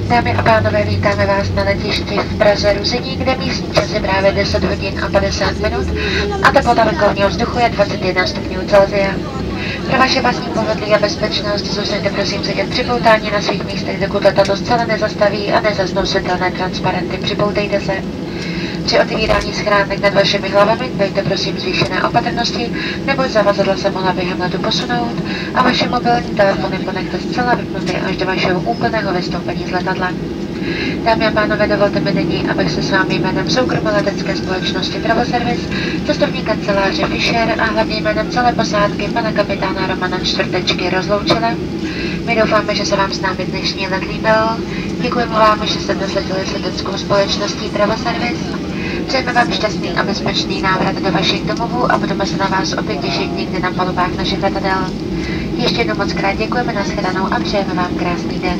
Dámy a pánové, vítáme vás na letišti v Praze Ruzyní, kde místní čas je právě 10 hodin a 50 minut a teplota venkovního vzduchu je 21 stupňů Celsia. Pro vaše vlastní pohodlí a bezpečnost zůstaňte prosím sedět připoutání na svých místech, dokud letadlo zcela nezastaví a nezasnou světelné transparenty. Připoutejte se. Při otevírání schránek nad vašimi hlavami dbejte prosím zvýšené opatrnosti, neboť zavazadla se mohla během letu posunout a vaše mobilní telefony ponechte zcela vypnuty až do vašeho úplného vystoupení z letadla. Dámy a pánové, dovolte mi nyní, abych se s vámi jménem soukromé letecké společnosti Pravoservis, cestovní kanceláře Fisher a hlavně jménem celé posádky pana kapitána Romana Čtvrtečky rozloučila. My doufáme, že se vám s námi dnešní let líbil. Děkujeme vám, že jste dnes letěli s leteckou společností Pravoservis. Přejeme vám šťastný a bezpečný návrat do vašich domovů a budeme se na vás opět těšit někdy na palubách našich letadel. Ještě jednou moc krát děkujeme, nashledanou a přejeme vám krásný den.